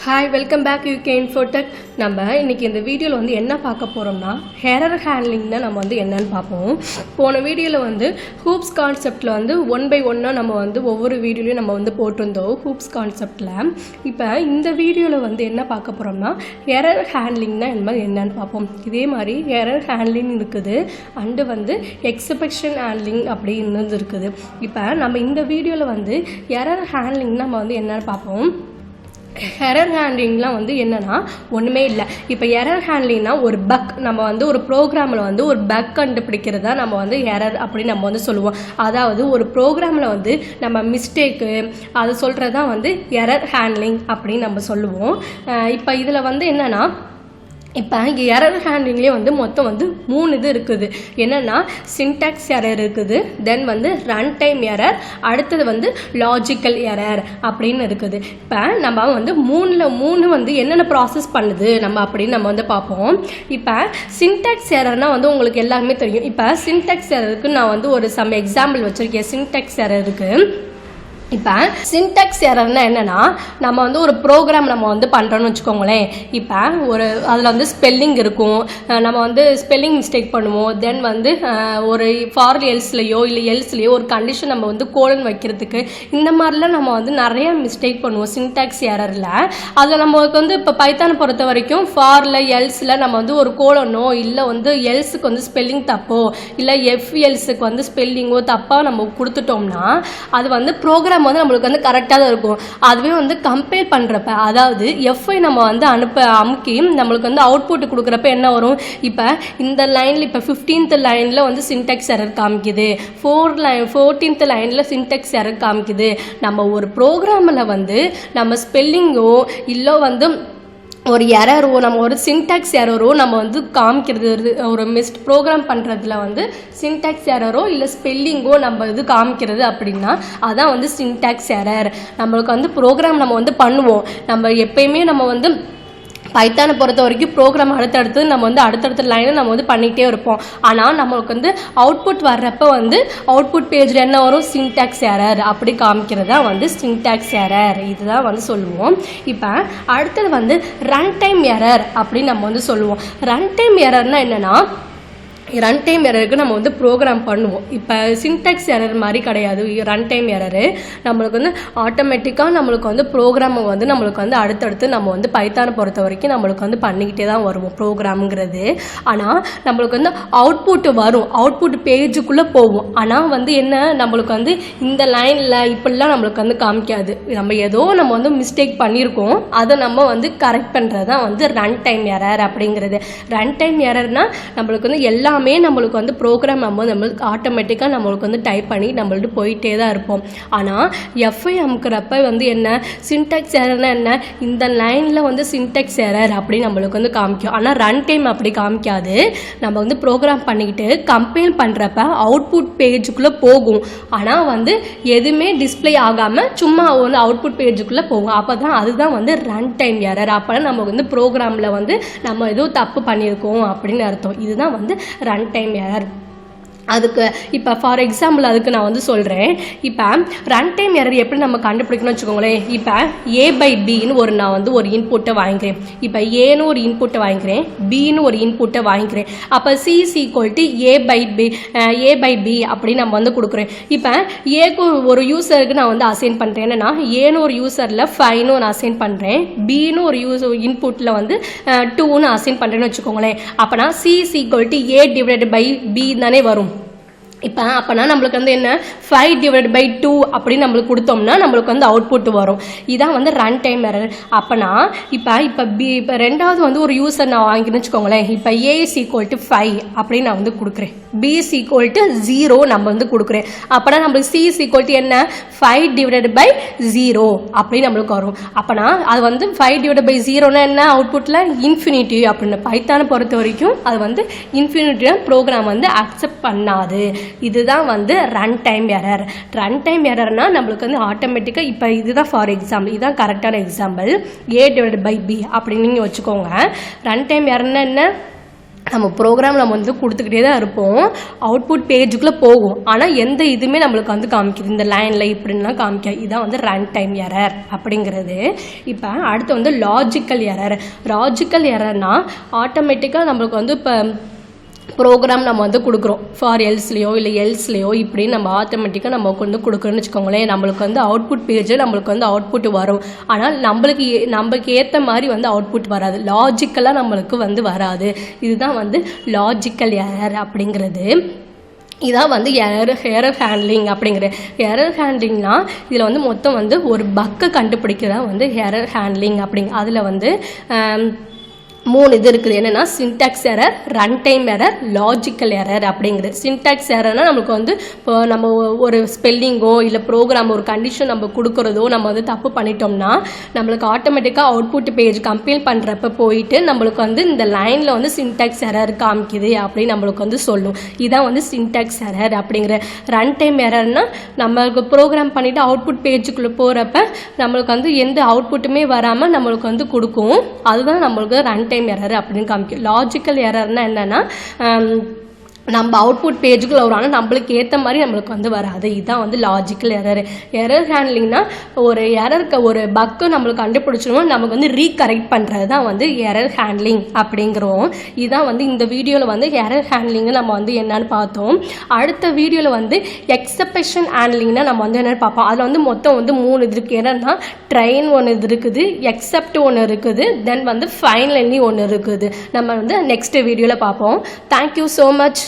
Hi, welcome back UK infotech. நம்ம இன்றைக்கி இந்த வீடியோவில் வந்து என்ன பார்க்க போகிறோம்னா எரர் ஹேண்ட்லிங் தான் நம்ம வந்து என்னன்னு பார்ப்போம். போன வீடியோவில் வந்து ஹூப்ஸ் கான்செப்டில் வந்து 1 by 1 நம்ம வந்து ஒவ்வொரு வீடியோலையும் நம்ம வந்து போட்டிருந்தோம் ஹூப்ஸ் கான்செப்டில். இப்போ இந்த வீடியோவில் வந்து என்ன பார்க்க போகிறோம்னா எரர் ஹேண்ட்லிங்னா என்னன்னு பார்ப்போம். இதே மாதிரி எரர் ஹேண்ட்லிங் இருக்குது அண்டு வந்து எக்ஸெப்ஷன் ஹேண்ட்லிங் அப்படின்னு இருக்குது. இப்போ நம்ம இந்த வீடியோவில் வந்து எரர் ஹேண்ட்லிங் நம்ம வந்து என்னன்னு பார்ப்போம். எரர் ஹேண்ட்லிங்லாம் வந்து என்னென்னா ஒன்றுமே இல்லை. இப்போ எரர் ஹேண்ட்லிங்னா ஒரு பக், நம்ம வந்து ஒரு ப்ரோக்ராமில் வந்து ஒரு பக் கண்டுபிடிக்கிறது தான் நம்ம வந்து எரர் அப்படின்னு நம்ம வந்து சொல்லுவோம். அதாவது ஒரு ப்ரோக்ராமில் வந்து நம்ம மிஸ்டேக்கு அது சொல்கிறது தான் வந்து எரர் ஹேண்ட்லிங் அப்படின்னு நம்ம சொல்லுவோம். இப்போ இதில் வந்து என்னென்னா இப்போ இங்கே எரர் ஹேண்ட்லிங்லேயே வந்து மொத்தம் வந்து 3 இது இருக்குது. என்னென்னா சின்டாக்ஸ் எரர் இருக்குது, தென் வந்து ரன் டைம் எரர், அடுத்தது வந்து லாஜிக்கல் எரர் அப்படின்னு இருக்குது. இப்போ நம்ம வந்து 3 வந்து என்னென்ன ப்ராசஸ் பண்ணுது நம்ம அப்படின்னு நம்ம வந்து பார்ப்போம். இப்போ சின்டாக்ஸ் எரர்னால் வந்து உங்களுக்கு எல்லாருமே தெரியும். இப்போ சின்டாக்ஸ் எரருக்கு நான் வந்து ஒரு சம் எக்ஸாம்பிள் வச்சுருக்கேன். சின்டாக்ஸ் எரருக்கு இப்போ சின்டாக்ஸ் எரர்னா என்னென்னா நம்ம வந்து ஒரு ப்ரோக்ராம் நம்ம வந்து பண்ணுறோன்னு வச்சுக்கோங்களேன். இப்போ ஒரு அதில் வந்து ஸ்பெல்லிங் இருக்கும், நம்ம வந்து ஸ்பெல்லிங் மிஸ்டேக் பண்ணுவோம். தென் வந்து ஒரு ஃபார் எல்ஸ்லையோ இல்லை எல்ஸ்லையோ ஒரு கண்டிஷன் நம்ம வந்து கோலன் வைக்கிறதுக்கு இந்த மாதிரிலாம் நம்ம வந்து நிறைய மிஸ்டேக் பண்ணுவோம் சின்டாக்ஸ் எரரில். அதில் நம்மளுக்கு வந்து இப்போ பைத்தானை பொறுத்த வரைக்கும் ஃபாரில் எல்ஸில் நம்ம வந்து ஒரு கோலனோ இல்லை வந்து எல்ஸுக்கு வந்து ஸ்பெல்லிங் தப்போ இல்லை எல்ஸுக்கு வந்து ஸ்பெல்லிங்கோ தப்பாக நம்ம கொடுத்துட்டோம்னா அது வந்து ப்ரோக்ராம் வந்து நம்மளுக்கு வந்து கரெக்டாக தான் இருக்கும். அதுவே வந்து கம்பேர் பண்ணுறப்ப, அதாவது எஃப்ஐ நம்ம வந்து அமுக்கி நம்மளுக்கு வந்து அவுட்புட் கொடுக்குறப்ப என்ன வரும். இப்போ இந்த லைனில் இப்போ 15th லைனில் வந்து சின்டாக்ஸ் எரர் காமிக்குது, 14th லைனில் சின்டாக்ஸ் எரர் காமிக்குது. நம்ம ஒரு ப்ரோக்ராமில் வந்து நம்ம ஸ்பெல்லிங்கோ இல்லை வந்து ஒரு எரரோ நம்ம ஒரு சின்டாக்ஸ் எரரோ நம்ம வந்து காமிக்கிறது, ஒரு ப்ரோக்ராம் பண்ணுறதுல வந்து சின்டாக்ஸ் எரரோ இல்லை ஸ்பெல்லிங்கோ நம்ம இது காமிக்கிறது அப்படின்னா அதான் வந்து சின்டாக்ஸ் எரர். நம்மளுக்கு வந்து ப்ரோக்ராம் நம்ம வந்து பண்ணுவோம். நம்ம எப்பயுமே நம்ம வந்து பைத்தானை பொறுத்த வரைக்கும் ப்ரோக்ராம் அடுத்தடுத்து நம்ம வந்து அடுத்தடுத்த லைனை நம்ம வந்து பண்ணிகிட்டே இருப்போம். ஆனால் நம்மளுக்கு வந்து அவுட்புட் வர்றப்போ வந்து அவுட்புட் பேஜில் என்ன வரும், சின்டாக்ஸ் எரர் அப்படி காமிக்கிறது தான் வந்து சின்டாக்ஸ் எரர். இதுதான் வந்து சொல்லுவோம். இப்போ அடுத்தது வந்து ரன் டைம் எரர் அப்படின்னு நம்ம வந்து சொல்லுவோம். ரன் டைம் எரர்னால் என்னென்னா ரன் டைம் எரருக்கு நம்ம வந்து ப்ரோக்ராம் பண்ணுவோம். இப்போ சின்டாக்ஸ் எரர் மாதிரி கிடையாது. ரன் டைம் எரரு நம்மளுக்கு வந்து ஆட்டோமேட்டிக்காக நம்மளுக்கு வந்து ப்ரோக்ராமை வந்து நம்மளுக்கு வந்து அடுத்தடுத்து நம்ம வந்து பைத்தானை பொறுத்த வரைக்கும் நம்மளுக்கு வந்து பண்ணிக்கிட்டே தான் வருவோம் ப்ரோக்ராம்ங்கிறது. ஆனால் நம்மளுக்கு வந்து அவுட்புட் வரும், அவுட்புட் பேஜுக்குள்ளே போவோம். ஆனால் வந்து என்ன நம்மளுக்கு வந்து இந்த லைனில் இப்படிலாம் நம்மளுக்கு வந்து காமிக்காது. நம்ம ஏதோ நம்ம வந்து மிஸ்டேக் பண்ணியிருக்கோம், அதை நம்ம வந்து கரெக்ட் பண்ணுறது தான் வந்து ரன் டைம் எரர் அப்படிங்கிறது. ரன் டைம் எரர்னால் நம்மளுக்கு வந்து எல்லாமே நம்மளுக்கு வந்து ப்ரோக்ராம் நம்மளுக்கு ஆட்டோமேட்டிக்காக நம்மளுக்கு வந்து டைப் பண்ணி நம்மள்ட்ட போயிட்டே தான் இருப்போம். ஆனால் எஃப்ஐ அமுக்கிறப்ப வந்து என்ன சின்டாக்ஸ் எரர்னா என்ன, இந்த லைனில் வந்து சின்டாக்ஸ் எரர் அப்படி நம்மளுக்கு வந்து காமிக்கும். ஆனால் ரன் டைம் அப்படி காமிக்காது. நம்ம வந்து ப்ரோக்ராம் பண்ணிக்கிட்டு கம்பைல் பண்ணுறப்ப அவுட்புட் பேஜுக்குள்ளே போகும். ஆனால் வந்து எதுவுமே டிஸ்பிளே ஆகாமல் சும்மா வந்து அவுட்புட் பேஜுக்குள்ளே போகும். அப்போ தான் அதுதான் வந்து ரன் டைம் எரர். அப்போ நம்ம வந்து ப்ரோக்ராமில் வந்து நம்ம ஏதோ தப்பு பண்ணியிருக்கோம் அப்படின்னு அர்த்தம். இதுதான் வந்து ரன் டைம் எரர். அதுக்கு இப்போ ஃபார் எக்ஸாம்பிள் அதுக்கு நான் வந்து சொல்கிறேன். இப்போ ரன் டைம் எரர் எப்படி நம்ம கண்டுபிடிக்கணும்னு வச்சுக்கோங்களேன். இப்போ A/Bன்னு நான் வந்து ஒரு இன்புட்டை வாங்கிக்கிறேன். இப்போ ஏன்னு ஒரு இன்புட்டை வாங்கிக்கிறேன், பின்னு ஒரு இன்புட்டை வாங்கிக்கிறேன். அப்போ C A/B அப்படின்னு நம்ம வந்து கொடுக்குறேன். இப்போ ஏக்கு ஒரு யூசருக்கு நான் வந்து அசைன் பண்ணுறேன். என்னன்னா ஏன்னு ஒரு யூசரில் 5ன்னு ஒரு அசைன் பண்ணுறேன், பின்னு ஒரு இன்புட்டில் வந்து 2ன்னு அசைன் பண்ணுறேன்னு வச்சுக்கோங்களேன். அப்போனா C A/B தானே வரும். இப்போ அப்போனா நம்மளுக்கு வந்து என்ன 5/2 அப்படின்னு நம்மளுக்கு கொடுத்தோம்னா நம்மளுக்கு வந்து அவுட்புட் வரும். இதான் வந்து ரன் டைம் எரர். அப்போனா இப்போ ரெண்டாவது வந்து ஒரு யூசர் நான் வாங்கின்னு வச்சுக்கோங்களேன். இப்போ A = 5 அப்படின்னு நான் வந்து கொடுக்குறேன், B = 0 நம்ம வந்து கொடுக்குறேன். அப்போனா நம்மளுக்கு C = என்ன 5/0 அப்படின்னு நம்மளுக்கு வரும். அப்போனா அது வந்து 5/0னா என்ன அவுட்புட்டில் இன்ஃபினிட்டி அப்படின்னு. பைத்தானை பொறுத்த வரைக்கும் அது வந்து இன்ஃபினிட்டியாக ப்ரோக்ராம் வந்து அக்செப்ட் பண்ணாது. இதுதான் வந்து run time error. Run time எரர்னா நம்மளுக்கு வந்து ஆட்டோமேட்டிக்காக இப்போ இதுதான் ஃபார் எக்ஸாம்பிள், இதுதான் கரெக்டான எக்ஸாம்பிள் A/B அப்படின்னு நீங்கள் வச்சுக்கோங்க. ரன் டைம் எரர்னா என்ன நம்ம ப்ரோக்ராம் நம்ம வந்து கொடுத்துக்கிட்டே தான் இருப்போம், அவுட்புட் பேஜுக்குள்ளே போகும், ஆனால் எந்த இதுவுமே நம்மளுக்கு வந்து காமிக்குது இந்த லைனில் இப்படின்லாம் காமிக்க. இதான் வந்து ரன் டைம் எரர் அப்படிங்கிறது. இப்போ அடுத்து வந்து லாஜிக்கல் எரர். லாஜிக்கல் எரர்னால் ஆட்டோமேட்டிக்காக நம்மளுக்கு வந்து இப்போ ப்ரோக்ராம் நம்ம வந்து கொடுக்குறோம் ஃபார் எல்ஸ்லையோ இல்லை எல்ஸ்லையோ இப்படின்னு நம்ம ஆட்டோமேட்டிக்காக நம்ம வந்து கொடுக்குறோன்னு வச்சுக்கோங்களேன். நம்மளுக்கு வந்து அவுட்புட் பேஜில் நம்மளுக்கு வந்து அவுட்புட் வரும், ஆனால் நம்மளுக்கு ஏற்ற மாதிரி வந்து அவுட்புட் வராது, லாஜிக்கலாக நம்மளுக்கு வந்து வராது. இதுதான் வந்து லாஜிக்கல் எரர் அப்படிங்கிறது. இதான் வந்து எரர் ஹேண்ட்லிங் அப்படிங்கிற. எரர் ஹேண்ட்லிங்னா இதில் வந்து மொத்தம் வந்து ஒரு பக்கை கண்டுபிடிக்கிறதா வந்து எரர் ஹேண்ட்லிங் அப்படிங்க. அதில் வந்து 3 இது இருக்குது. என்னென்னா syntax error, run time error, logical error அப்படிங்கிறது. சின்டாக்ஸ் எரர்னால் நம்மளுக்கு வந்து இப்போ நம்ம ஒரு ஸ்பெல்லிங்கோ இல்லை ப்ரோக்ராம் ஒரு கண்டிஷன் நம்ம கொடுக்குறதோ நம்ம வந்து தப்பு பண்ணிட்டோம்னா நம்மளுக்கு ஆட்டோமேட்டிக்காக அவுட்புட் பேஜ் கம்பைல் பண்ணுறப்ப போயிட்டு நம்மளுக்கு வந்து இந்த லைனில் வந்து சின்டாக்ஸ் எரர் காமிக்குது அப்படின்னு நம்மளுக்கு வந்து சொல்லும். இதான் வந்து சின்டாக்ஸ் எரர் அப்படிங்கிற. ரன் டைம் எரர்னால் நம்மளுக்கு ப்ரோக்ராம் பண்ணிவிட்டு அவுட்புட் பேஜுக்குள்ளே போகிறப்ப நம்மளுக்கு வந்து எந்த அவுட்புட்டுமே வராமல் நம்மளுக்கு வந்து கொடுக்கும். அதுதான் நம்மளுக்கு ரன் டைம் எரர் அப்படின்னு காமிக்கும். லாஜிக்கல் எரர்னா என்னன்னா நம்ம அவுட்புட் பேஜுக்குள்ள வரும், ஆனால் நம்மளுக்கு ஏற்ற மாதிரி நம்மளுக்கு வந்து வராது. இதுதான் வந்து லாஜிக்கல் எரர். எரர் ஹேண்ட்லிங்னா ஒரு எரருக்கு ஒரு பக்கு நம்மளுக்கு கண்டுபிடிச்சிடும், நமக்கு வந்து ரீகரெக்ட் பண்ணுறது தான் வந்து எரர் ஹேண்ட்லிங் அப்படிங்கிறோம். இதுதான் வந்து இந்த வீடியோவில் வந்து எரர் ஹேண்ட்லிங்கு நம்ம வந்து என்னன்னு பார்த்தோம். அடுத்த வீடியோவில் வந்து எக்ஸப்ஷன் ஹேண்ட்லிங்னா நம்ம வந்து என்னென்னு பார்ப்போம். அதில் வந்து மொத்தம் வந்து 3 இது இருக்குது. என்னென்னா ட்ரெயின் ஒன்று இது இருக்குது, எக்ஸப்ட் ஒன்று இருக்குது, தென் வந்து ஃபைனலி ஒன்று இருக்குது. நம்ம வந்து நெக்ஸ்ட் வீடியோவில் பார்ப்போம். Thank you so much.